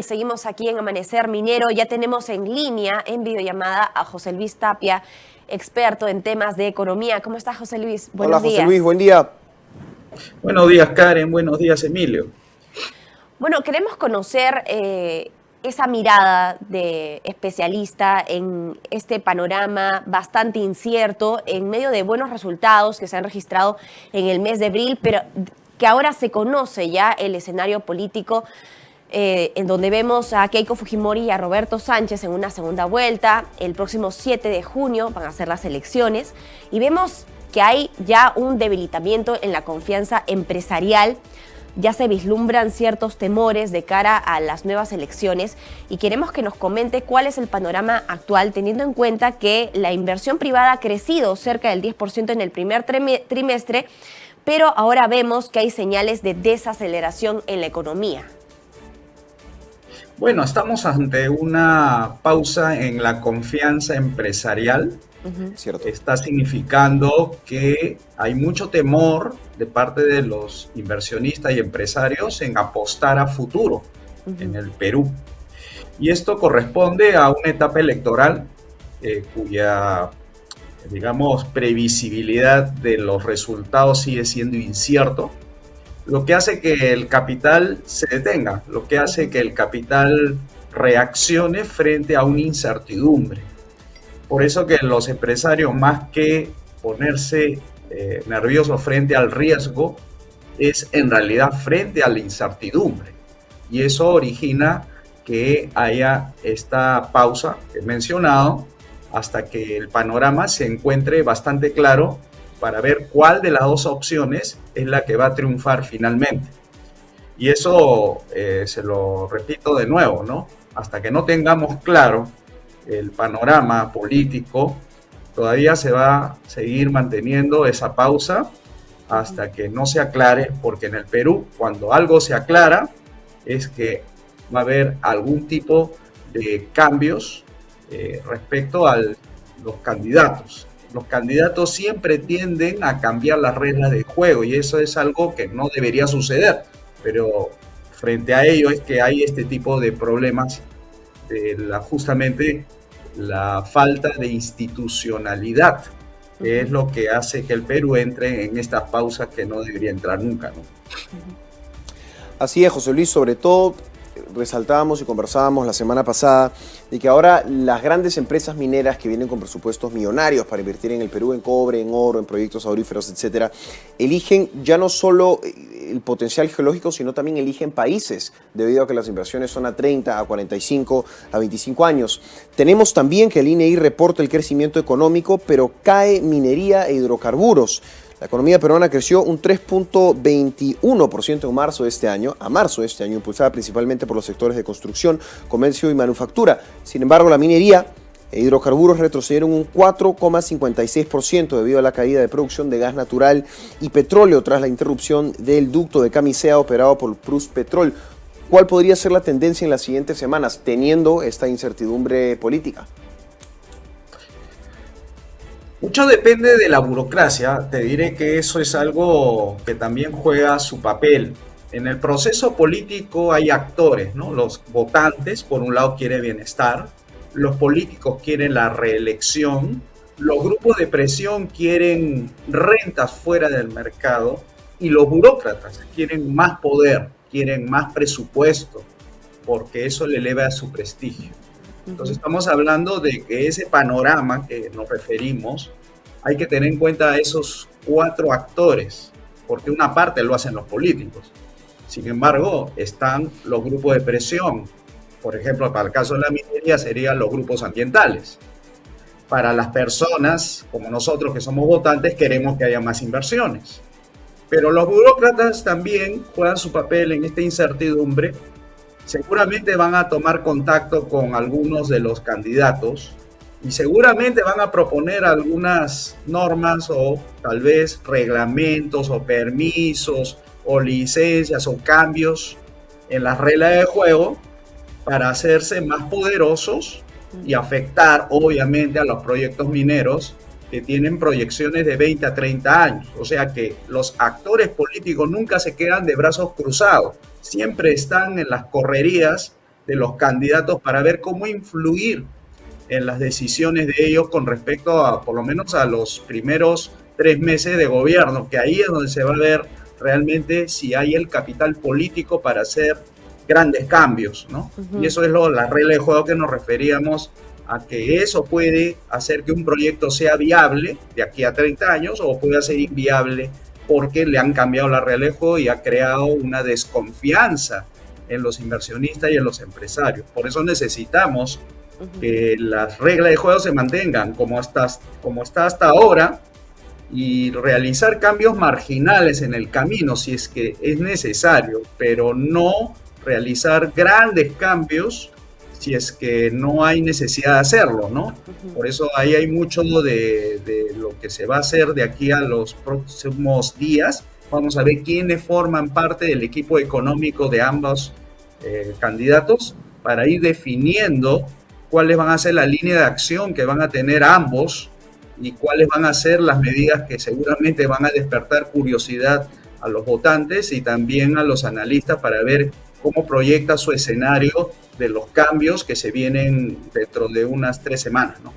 Seguimos aquí en Amanecer Minero. Ya tenemos en línea, en videollamada, a José Luis Tapia, experto en temas de economía. ¿Cómo estás, José Luis? Buenos días. Hola, José Luis, buen día. Buenos días, Karen. Buenos días, Emilio. Bueno, queremos conocer esa mirada de especialista en este panorama bastante incierto, en medio de buenos resultados que se han registrado en el mes de abril, pero que ahora se conoce ya el escenario político, en donde vemos a Keiko Fujimori y a Roberto Sánchez en una segunda vuelta. El próximo 7 de junio van a ser las elecciones y vemos que hay ya un debilitamiento en la confianza empresarial. Ya se vislumbran ciertos temores de cara a las nuevas elecciones y queremos que nos comente cuál es el panorama actual, teniendo en cuenta que la inversión privada ha crecido cerca del 10% en el primer trimestre, pero ahora vemos que hay señales de desaceleración en la economía. Bueno, estamos ante una pausa en la confianza empresarial. Cierto. Está significando que hay mucho temor de parte de los inversionistas y empresarios en apostar a futuro en el Perú. Y esto corresponde a una etapa electoral cuya, digamos, previsibilidad de los resultados sigue siendo incierto, lo que hace que el capital se detenga, lo que hace que el capital reaccione frente a una incertidumbre. Por eso que los empresarios, más que ponerse nerviosos frente al riesgo, es en realidad frente a la incertidumbre. Y eso origina que haya esta pausa que he mencionado hasta que el panorama se encuentre bastante claro para ver cuál de las dos opciones es la que va a triunfar finalmente. Y eso, se lo repito de nuevo, ¿no? Hasta que no tengamos claro el panorama político, todavía se va a seguir manteniendo esa pausa hasta que no se aclare, porque en el Perú, cuando algo se aclara, es que va a haber algún tipo de cambios respecto a los candidatos. Los candidatos siempre tienden a cambiar las reglas del juego y eso es algo que no debería suceder, pero frente a ello es que hay este tipo de problemas de justamente la falta de institucionalidad, que es lo que hace que el Perú entre en estas pausas que no debería entrar nunca, ¿no? Así es, José Luis, sobre todo resaltábamos y conversábamos la semana pasada de que ahora las grandes empresas mineras que vienen con presupuestos millonarios para invertir en el Perú, en cobre, en oro, en proyectos auríferos, etcétera, eligen ya no solo el potencial geológico, sino también eligen países, debido a que las inversiones son a 30, a 45, a 25 años. Tenemos también que el INEI reporta el crecimiento económico, pero cae minería e hidrocarburos. La economía peruana creció un 3.21% en marzo de este año, impulsada principalmente por los sectores de construcción, comercio y manufactura. Sin embargo, la minería e hidrocarburos retrocedieron un 4,56% debido a la caída de producción de gas natural y petróleo tras la interrupción del ducto de Camisea operado por Pluspetrol. ¿Cuál podría ser la tendencia en las siguientes semanas, teniendo esta incertidumbre política? Mucho depende de la burocracia. Te diré que eso es algo que también juega su papel. En el proceso político hay actores, ¿no? Los votantes, por un lado, quieren bienestar, los políticos quieren la reelección, los grupos de presión quieren rentas fuera del mercado y los burócratas quieren más poder, quieren más presupuesto, porque eso le eleva su prestigio. Entonces estamos hablando de que ese panorama que nos referimos, hay que tener en cuenta a esos cuatro actores, porque una parte lo hacen los políticos. Sin embargo, están los grupos de presión. Por ejemplo, para el caso de la minería serían los grupos ambientales. Para las personas como nosotros que somos votantes queremos que haya más inversiones. Pero los burócratas también juegan su papel en esta incertidumbre. Seguramente van a tomar contacto con algunos de los candidatos y seguramente van a proponer algunas normas o tal vez reglamentos o permisos o licencias o cambios en las reglas de juego para hacerse más poderosos y afectar obviamente a los proyectos mineros que tienen proyecciones de 20 a 30 años. O sea que los actores políticos nunca se quedan de brazos cruzados, siempre están en las correrías de los candidatos para ver cómo influir en las decisiones de ellos con respecto a, por lo menos, a los primeros 3 meses de gobierno, que ahí es donde se va a ver realmente si hay el capital político para hacer grandes cambios, ¿no? Y eso es la regla de juego que nos referíamos a, que eso puede hacer que un proyecto sea viable de aquí a 30 años o pueda ser inviable porque le han cambiado la regla de juego y ha creado una desconfianza en los inversionistas y en los empresarios. Por eso necesitamos que las reglas de juego se mantengan como está hasta ahora, y realizar cambios marginales en el camino si es que es necesario, pero no realizar grandes cambios si es que no hay necesidad de hacerlo, ¿no? Por eso ahí hay mucho de lo que se va a hacer de aquí a los próximos días. Vamos a ver quiénes forman parte del equipo económico de ambos candidatos para ir definiendo cuáles van a ser la línea de acción que van a tener ambos y cuáles van a ser las medidas que seguramente van a despertar curiosidad a los votantes y también a los analistas para ver cómo proyecta su escenario de los cambios que se vienen dentro de unas 3 semanas, ¿no?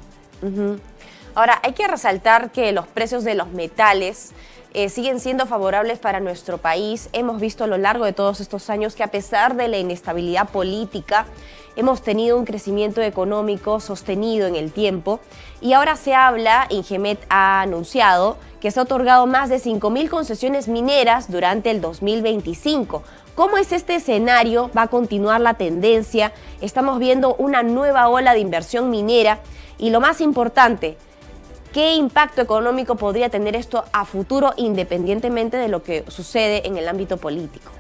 Ahora, hay que resaltar que los precios de los metales siguen siendo favorables para nuestro país. Hemos visto a lo largo de todos estos años que, a pesar de la inestabilidad política, hemos tenido un crecimiento económico sostenido en el tiempo, y ahora se habla, Ingemet ha anunciado que se ha otorgado más de 5.000 concesiones mineras durante el 2025. ¿Cómo es este escenario? ¿Va a continuar la tendencia? Estamos viendo una nueva ola de inversión minera y, lo más importante, ¿qué impacto económico podría tener esto a futuro, independientemente de lo que sucede en el ámbito político?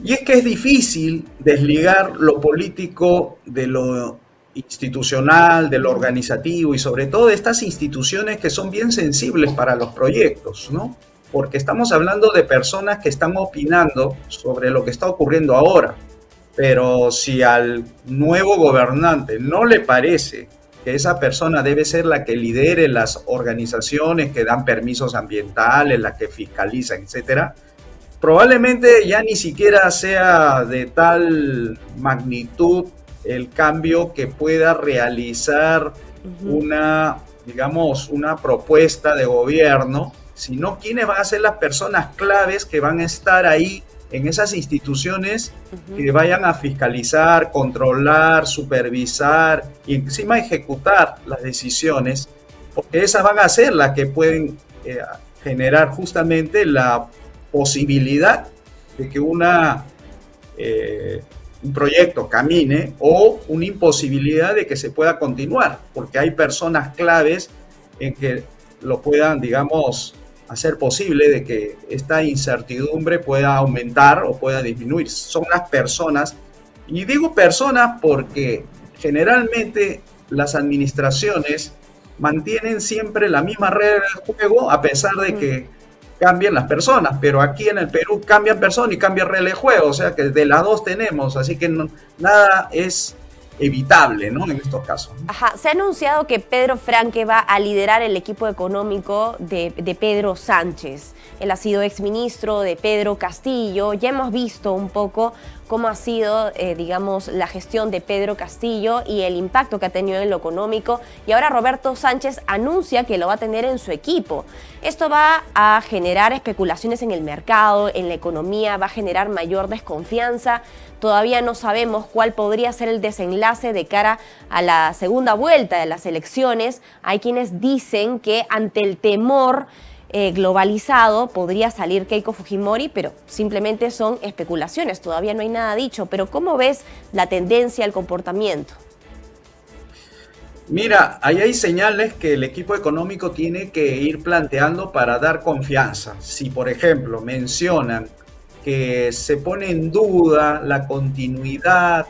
Y es que es difícil desligar lo político de lo institucional, de lo organizativo y sobre todo de estas instituciones que son bien sensibles para los proyectos, ¿no? Porque estamos hablando de personas que están opinando sobre lo que está ocurriendo ahora. Pero si al nuevo gobernante no le parece que esa persona debe ser la que lidere las organizaciones que dan permisos ambientales, la que fiscalizan, etcétera, probablemente ya ni siquiera sea de tal magnitud el cambio que pueda realizar una propuesta de gobierno, sino quiénes van a ser las personas claves que van a estar ahí en esas instituciones que vayan a fiscalizar, controlar, supervisar y encima ejecutar las decisiones, porque esas van a ser las que pueden generar justamente la posibilidad de que un proyecto camine o una imposibilidad de que se pueda continuar, porque hay personas claves en que lo puedan, digamos, hacer posible de que esta incertidumbre pueda aumentar o pueda disminuir. Son las personas, y digo personas porque generalmente las administraciones mantienen siempre la misma regla de juego a pesar de que cambian las personas, pero aquí en el Perú cambian personas y cambian regla de juego, o sea que de las dos tenemos, así que nada es evitable, ¿no? En estos casos. Ajá, se ha anunciado que Pedro Franque va a liderar el equipo económico de Pedro Sánchez. Él ha sido exministro de Pedro Castillo. Ya hemos visto un poco cómo ha sido, digamos, la gestión de Pedro Castillo y el impacto que ha tenido en lo económico. Y ahora Roberto Sánchez anuncia que lo va a tener en su equipo. Esto va a generar especulaciones en el mercado, en la economía, va a generar mayor desconfianza. Todavía no sabemos cuál podría ser el desenlace de cara a la segunda vuelta de las elecciones. Hay quienes dicen que ante el temor globalizado podría salir Keiko Fujimori, pero simplemente son especulaciones, todavía no hay nada dicho. Pero ¿cómo ves la tendencia, el comportamiento? Mira, ahí hay señales que el equipo económico tiene que ir planteando para dar confianza. Si, por ejemplo, mencionan que se pone en duda la continuidad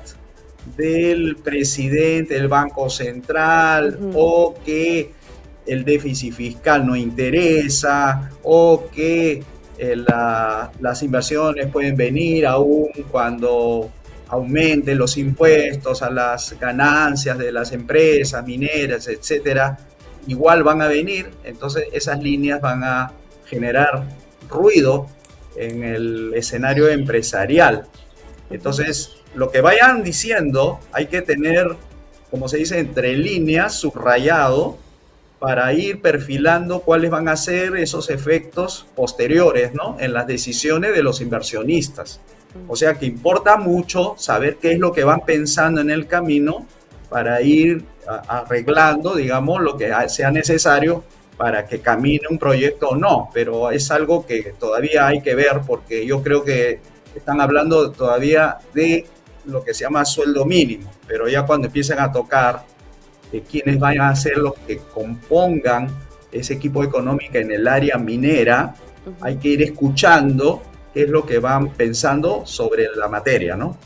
del presidente del Banco Central, o que el déficit fiscal no interesa, o que las inversiones pueden venir aún cuando aumenten los impuestos a las ganancias de las empresas mineras, etcétera, igual van a venir. Entonces esas líneas van a generar ruido en el escenario empresarial. Entonces, lo que vayan diciendo hay que tener, como se dice, entre líneas, subrayado, para ir perfilando cuáles van a ser esos efectos posteriores, ¿no?, en las decisiones de los inversionistas. O sea que importa mucho saber qué es lo que van pensando en el camino para ir arreglando, digamos, lo que sea necesario para que camine un proyecto o no. Pero es algo que todavía hay que ver, porque yo creo que están hablando todavía de lo que se llama sueldo mínimo, pero ya cuando empiecen a tocar quiénes van a ser los que compongan ese equipo económico en el área minera, hay que ir escuchando qué es lo que van pensando sobre la materia, ¿no?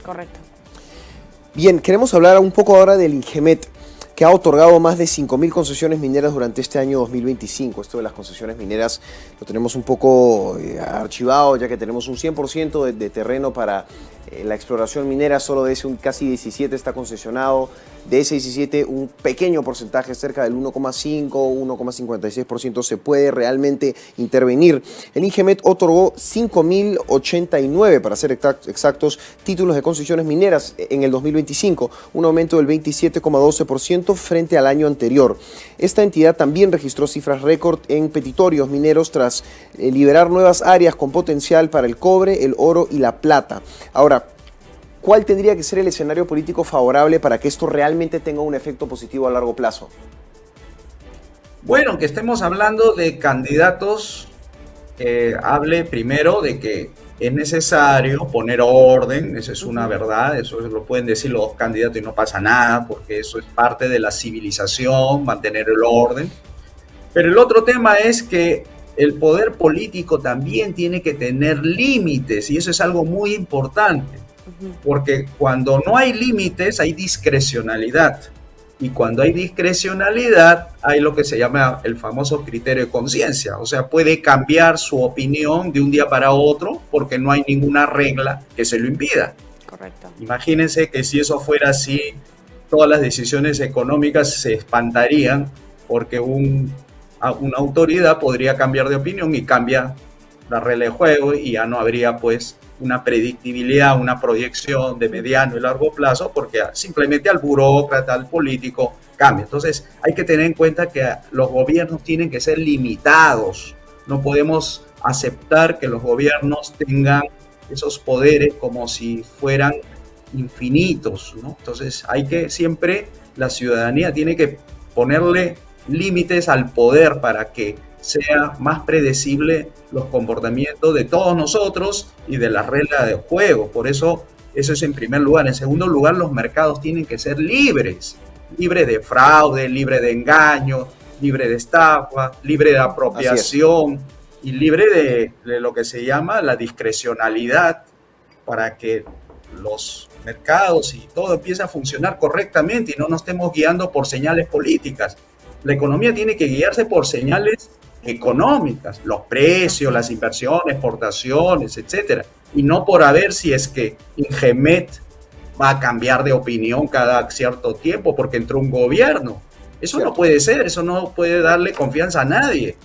Correcto. Bien, queremos hablar un poco ahora del INGEMET, que ha otorgado más de 5.000 concesiones mineras durante este año 2025. Esto de las concesiones mineras lo tenemos un poco archivado, ya que tenemos un 100% de terreno para la exploración minera. Solo de ese casi 17 está concesionado. De ese 17, un pequeño porcentaje, cerca del 1,5, 1,56% se puede realmente intervenir. El INGEMET otorgó 5.089, para ser exactos, títulos de concesiones mineras en el 2025, un aumento del 27,12% frente al año anterior. Esta entidad también registró cifras récord en petitorios mineros tras liberar nuevas áreas con potencial para el cobre, el oro y la plata. Ahora, ¿cuál tendría que ser el escenario político favorable para que esto realmente tenga un efecto positivo a largo plazo? Bueno, que estemos hablando de candidatos que hable primero de que es necesario poner orden, eso es una verdad, eso lo pueden decir los candidatos y no pasa nada, porque eso es parte de la civilización, mantener el orden. Pero el otro tema es que el poder político también tiene que tener límites, y eso es algo muy importante, porque cuando no hay límites hay discrecionalidad, y cuando hay discrecionalidad hay lo que se llama el famoso criterio de conciencia, o sea, puede cambiar su opinión de un día para otro porque no hay ninguna regla que se lo impida. Correcto. Imagínense que si eso fuera así, todas las decisiones económicas se espantarían porque una autoridad podría cambiar de opinión y cambia la regla de juego, y ya no habría pues una predictibilidad, una proyección de mediano y largo plazo, porque simplemente al burócrata, al político cambia. Entonces hay que tener en cuenta que los gobiernos tienen que ser limitados. No podemos aceptar que los gobiernos tengan esos poderes como si fueran infinitos, ¿no? Entonces hay que siempre, la ciudadanía tiene que ponerle límites al poder para que sea más predecible los comportamientos de todos nosotros y de las reglas de juego. Por eso, eso es en primer lugar. En segundo lugar, los mercados tienen que ser libres de fraude, libres de engaño, libres de estafa, libres de apropiación y libre de lo que se llama la discrecionalidad, para que los mercados y todo empiece a funcionar correctamente y no nos estemos guiando por señales políticas. La economía tiene que guiarse por señales económicas, los precios, las inversiones, exportaciones, etcétera, y no por a ver si es que INGEMET va a cambiar de opinión cada cierto tiempo porque entró un gobierno. Eso no puede ser, eso no puede darle confianza a nadie,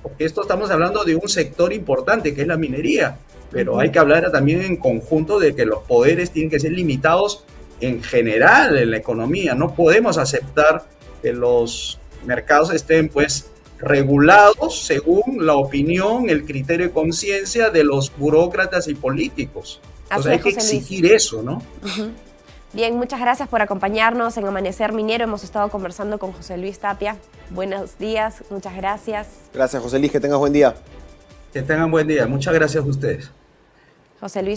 porque esto estamos hablando de un sector importante que es la minería, pero hay que hablar también en conjunto de que los poderes tienen que ser limitados en general en la economía. No podemos aceptar que los mercados estén pues regulados según la opinión, el criterio de conciencia de los burócratas y políticos. Entonces hay que exigir eso, ¿no? Bien, muchas gracias por acompañarnos en Amanecer Minero. Hemos estado conversando con José Luis Tapia. Buenos días, muchas gracias. Gracias, José Luis, que tengas buen día. Que tengan buen día, muchas gracias a ustedes. José Luis Tapia.